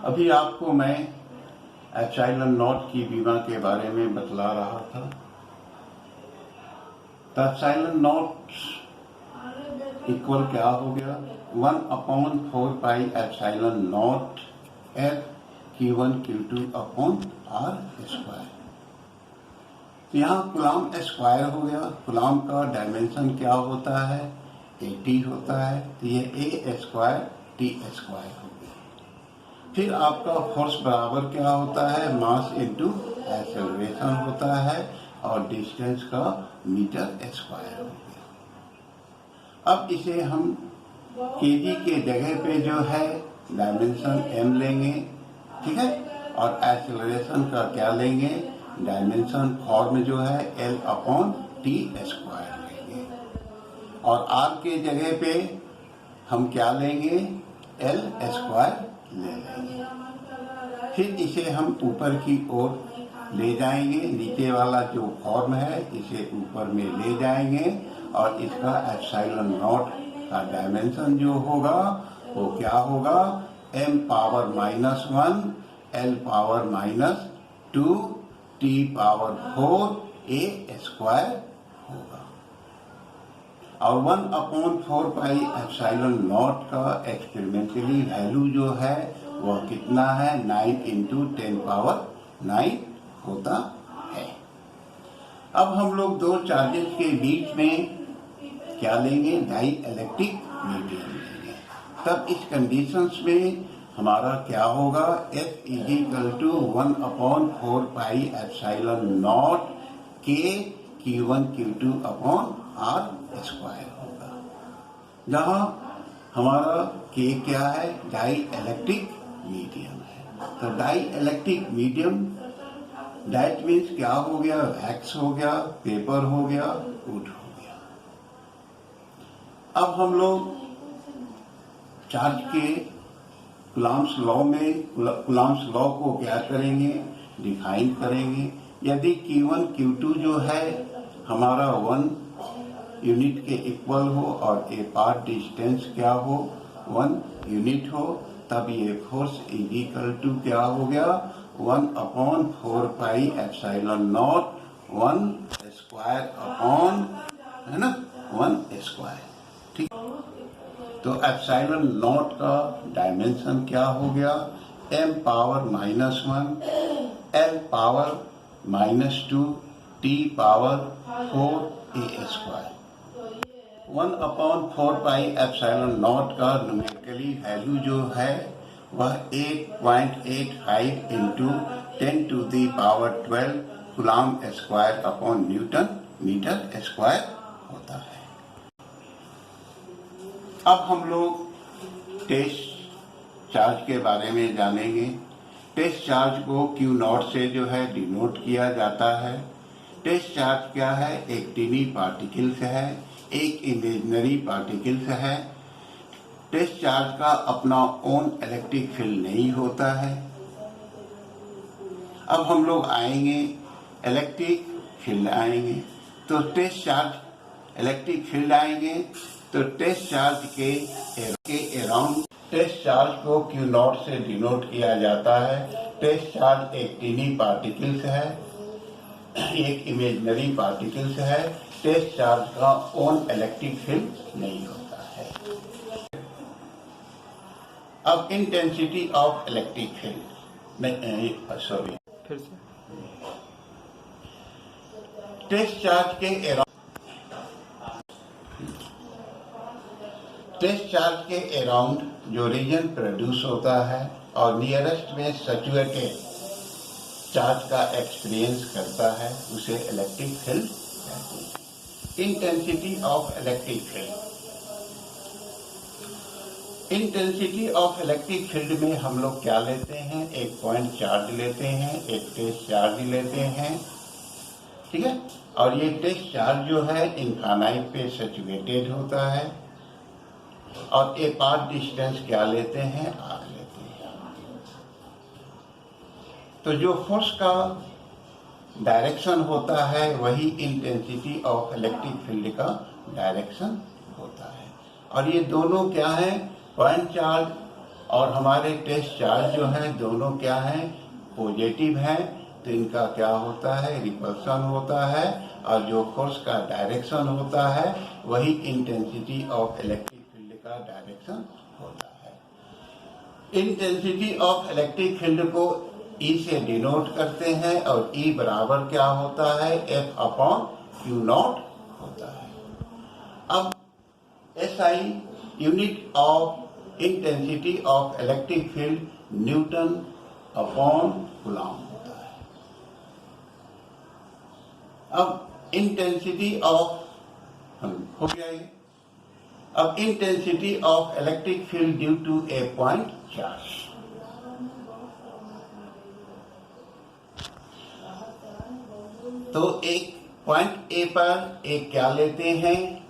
अभी आपको मैं एप्सिलॉन नॉट की विमा के बारे में बतला रहा था। तो एप्सिलॉन नॉट इक्वल क्या हो गया, 1/4 pi epsilon not F Q1 Q2 upon R square. तो यहाँ कुलाम स्क्वायर हो गया। कुलाम का डायमेंशन क्या होता है, 80 होता है। तो ये A स्क्वायर T स्क्वायर हो गया। फिर आपका फोर्स बराबर क्या होता है, मास इनटू एक्सेलरेशन होता है, और डिस्टेंस का मीटर स्क्वायर हो गया। अब इसे हम केजी के जगह पे जो है डायमेंशन m लेंगे, ठीक है, और एक्सेलरेशन का क्या लेंगे, डायमेंशन फॉर्म जो है L/T स्क्वायर लेंगे, और R के जगह पे हम क्या लेंगे, L स्क्वायर ले लेंगे। फिर इसे हम ऊपर की ओर ले जाएंगे, नीचे वाला जो फॉर्म है इसे ऊपर में ले जाएंगे, और इसका एप्सिलॉन नॉट का डायमेंशन जो होगा वो क्या होगा, m⁻⁻1 L⁻⁻2 T⁻4 A square होगा। और 1/4 पाई एप्सिलॉन नॉट का एक्सपेरिमेंटली वैल्यू जो है वह कितना है, 9 × 10⁹ होता है। अब हम लोग दो चार्जेस के बीच में क्या लेंगे, डाई इलेक्ट्रिक मीडियम लेंगे। तब इस कंडीशंस में हमारा क्या होगा, F = 1/4 pi epsilon not K Q1 Q2 upon R square होगा, जहां हमारा K क्या है, डाई इलेक्ट्रिक मीडियम है। तो dielectric medium that means क्या हो गया, वैक्स हो गया, पेपर हो गया, वुड हो गया। अब हम लोग चार्ज के कुलाम्स लॉ में कुलाम्स लॉ को क्या करेंगे, डिफाइन करेंगे। यदि Q1 Q2 जो है हमारा 1 यूनिट के इक्वल हो और ए पार्ट डिस्टेंस क्या हो, 1 यूनिट हो, तब ये फोर्स = क्या हो गया, 1/4 pi epsilon not 1 square upon, है ना, 1 स्क्वायर, ठीक। तो एप्सिलॉन नॉट का डायमेंशन क्या हो गया, m⁻⁻1 L⁻⁻2 T⁻4 A square. 1/4 pi epsilon naught का न्यूमेरिकली वैल्यू जो है वह 8.85 × 10⁻12 coulomb square upon newton meter square होता है। अब हम लोग टेस्ट चार्ज के बारे में जानेंगे। टेस्ट चार्ज को Q0 से जो है डिनोट किया जाता है। टेस्ट चार्ज क्या है, एक टीनी पार्टिकल्स है, एक इमेजिनरी पार्टिकल्स है। टेस्ट चार्ज का अपना ओन इलेक्ट्रिक फील्ड नहीं होता है। अब हम लोग आएंगे इलेक्ट्रिक फील्ड आएंगे, तो टेस्ट चार्ज इलेक्ट्रिक फील्ड आएंगे, तो टेस्ट चार्ज के अराउंड टेस्ट चार्ज को Q0 से डिनोट किया जाता है। टेस्ट चार्ज एक टीनी पार्टिकल्स है, एक इमेजिनरी पार्टिकल्स है। टेस्ट चार्ज का ओन इलेक्ट्रिक फील्ड नहीं होता है। अब intensity of electric field, sorry, फिर से टेस्ट चार्ज के अराउंड जो रीजन प्रोड्यूस होता है और नियरेस्ट में सैचुरेटेड चार्ज का एक्सपीरियंस करता है, उसे इलेक्ट्रिक फील्ड कहते हैं। Intensity of electric field, intensity of electric field में हम लोग क्या लेते हैं, एक पॉइंट चार्ज लेते हैं, एक टेस्ट चार्ज लेते हैं, ठीक है। और ये टेस्ट चार्ज जो है इनफाइनाइट पे सैचुरेटेड होता है, और ए पार्ट डिस्टेंस क्या लेते हैं, आर लेते हैं। तो जो फोर्स का डायरेक्शन होता है वही इंटेंसिटी ऑफ इलेक्ट्रिक फील्ड का डायरेक्शन होता है। और ये दोनों क्या है, पॉइंट चार्ज और हमारे टेस्ट चार्ज जो है दोनों क्या हैं, पॉजिटिव हैं, तो इनका क्या होता है, रिपल्सन होता है, और जो फोर्स का डायरेक्शन होता है वही इंटेंसिटी ऑफ इलेक्ट्रिक फील्ड का डायरेक्शन होता है। इंटेंसिटी ऑफ इलेक्ट्रिक फील्ड को E से डिनोट करते हैं, और E बराबर क्या होता है, F अपॉन क्यू नॉट होता है। अब SI unit of intensity of electric field newton upon coulomb होता है। अब इंटेंसिटी ऑफ हो गया ये। अब intensity of electric field due to a point charge, तो एक पॉइंट ए पर एक क्या लेते हैं,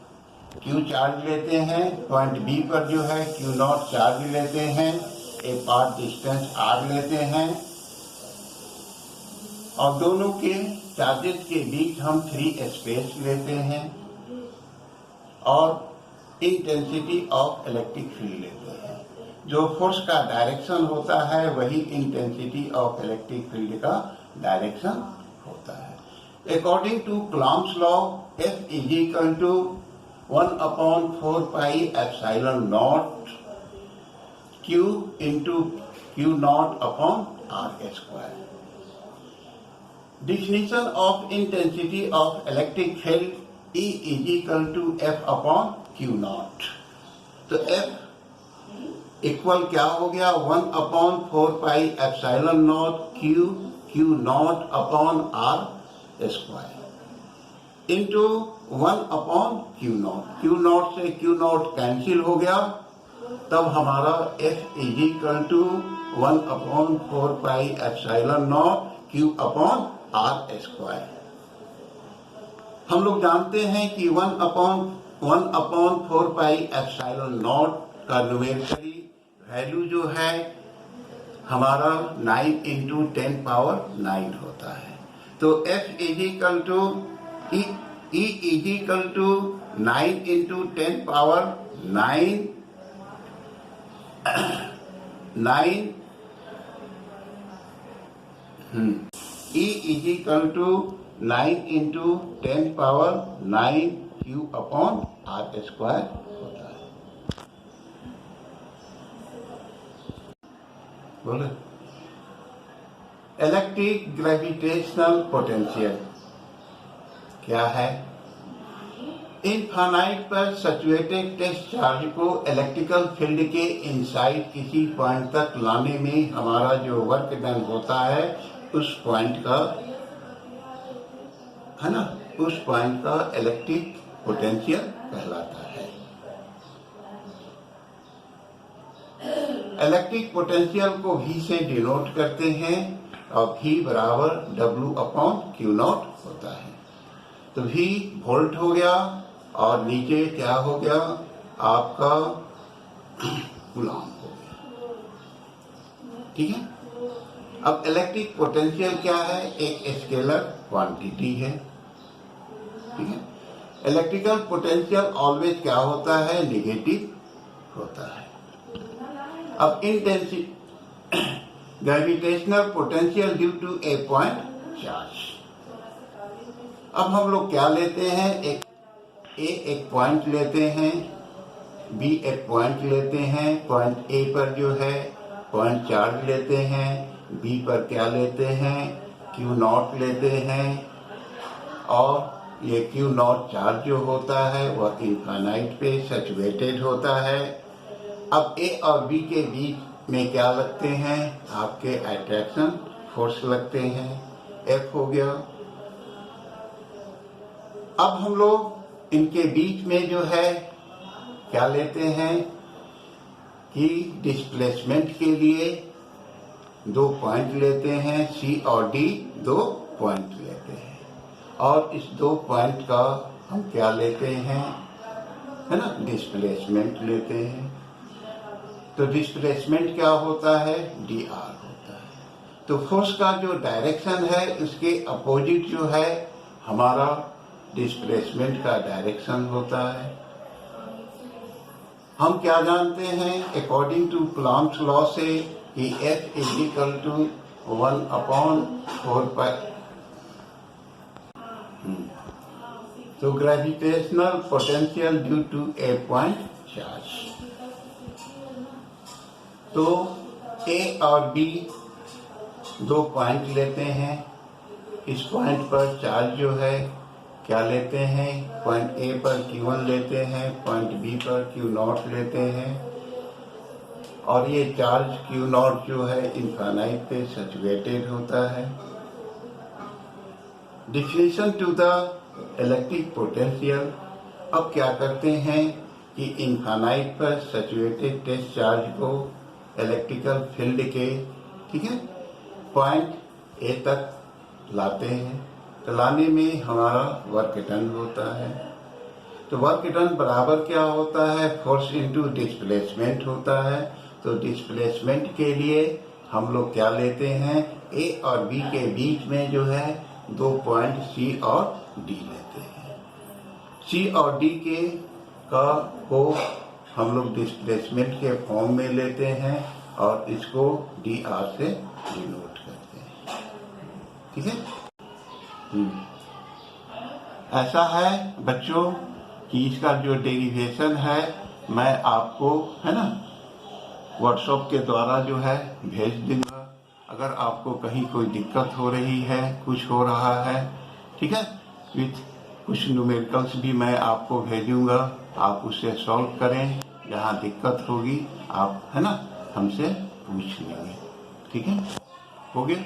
क्यू चार्ज लेते हैं, पॉइंट बी पर जो है क्यू नॉट चार्ज लेते हैं, एक पाथ डिस्टेंस आर लेते हैं, और दोनों के चार्जेस के बीच हम फ्री स्पेस लेते हैं, और इंटेंसिटी ऑफ इलेक्ट्रिक फील्ड लेते हैं। जो फोर्स का डायरेक्शन होता है वही इंटेंसिटी ऑफ इलेक्ट्रिक फील्ड का डायरेक्शन होता है। According to coulomb's law, F is equal to 1/4 pi epsilon naught Q into Q naught upon R square. Definition of intensity of electric field, E is equal to F upon Q naught। तो F equal क्या हो गया, 1/4 pi epsilon naught Q naught upon R square into 1/Q naught से Q naught cancel हो गया, तब हमारा F is equal to 1/4 pi epsilon naught Q upon R square. हम लोग जानते हैं कि 1/4 पाई एप्सिलॉन नॉट का न्यूमेरिकली वैल्यू जो है हमारा 9 इंटू 10 पावर 9 होता है। तो F is equal to E is equal to 9 into 10 power 9 E is equal to 9 into 10 power 9 Q upon R square होता है। बोले इलेक्ट्रिक ग्रेविटेशनल पोटेंशियल क्या है? इनफाइनाइट पर सैचुरेटेड टेस्ट चार्ज को इलेक्ट्रिकल फील्ड के इनसाइड किसी पॉइंट तक लाने में हमारा जो वर्क डन होता है उस पॉइंट का है ना, उस पॉइंट का इलेक्ट्रिक पोटेंशियल कहलाता है। इलेक्ट्रिक पोटेंशियल को V से डिनोट करते हैं, और V बराबर W अपॉन Q नॉट होता है। तो V वोल्ट हो गया, और नीचे क्या हो गया आपका कूलॉम हो गया। ठीक है। अब इलेक्ट्रिक पोटेंशियल क्या है? एक स्केलर क्वांटिटी है। ठीक है। इलेक्ट्रिकल पोटेंशियल ऑलवेज क्या होता है? नेगेटिव होता है। अब intensity gravitational potential due to a point charge. अब हम लोग क्या लेते हैं, एक पॉइंट लेते हैं, B एक पॉइंट लेते हैं, पॉइंट A पर जो है पॉइंट चार्ज लेते हैं, B पर क्या लेते हैं, Q नॉट लेते हैं, और ये Q नॉट चार्ज जो होता है वह इनफाइनाइट पे सैचुरेटेड होता है। अब A और B के बीच में क्या लगते हैं? आपके अट्रैक्शन फोर्स लगते हैं, F हो गया। अब हम लोग इनके बीच में जो है क्या लेते हैं कि डिस्प्लेसमेंट के लिए 2 पॉइंट लेते हैं, C और D 2 पॉइंट लेते हैं, और इस 2 पॉइंट का हम क्या लेते हैं, है ना, डिस्प्लेसमेंट लेते हैं। तो डिस्प्लेसमेंट क्या होता है? dr होता है। तो फोर्स का जो डायरेक्शन है उसके अपोजिट जो है हमारा डिस्प्लेसमेंट का डायरेक्शन होता है। हम क्या जानते हैं अकॉर्डिंग टू प्लांट लॉ से कि F is equal to 1/4 pi. तो gravitational potential due to a point charge. तो ए और बी दो पॉइंट लेते हैं। इस पॉइंट पर चार्ज जो है क्या लेते हैं, पॉइंट ए पर Q1 लेते हैं, पॉइंट बी पर Q0 लेते हैं, और ये चार्ज Q0 जो है इनफाइनाइट पे सैचुरेटेड होता है। Definition to the electric potential. अब क्या करते हैं कि इनफाइनाइट पर सैचुरेटेड टेस्ट चार्ज को इलेक्ट्रिकल फील्ड के, ठीक है, पॉइंट ए तक लाते हैं। तो लाने में हमारा वर्क डन होता है। तो वर्क डन बराबर क्या होता है, फोर्स इनटू डिस्प्लेसमेंट होता है। तो डिस्प्लेसमेंट के लिए हम लोग क्या लेते हैं, ए और बी के बीच में जो है दो पॉइंट सी और डी लेते हैं। सी और डी के को हम लोग डिस्प्लेसमेंट के फॉर्म में लेते हैं और इसको डी आर से डिनोट करते हैं, ठीक है। ऐसा है बच्चों कि इसका जो डेरिवेशन है मैं आपको, है ना, व्हाट्सएप के द्वारा जो है भेज दूंगा। अगर आपको कहीं कोई दिक्कत हो रही है, कुछ हो रहा है, ठीक है, विथ कुछ न्यूमेरिकल्स भी मैं आपको भेजूंगा। आप उससे सॉल्व करें। जहाँ दिक्कत होगी आप, है ना, हमसे पूछ लेंगे, ठीक है। हो गया।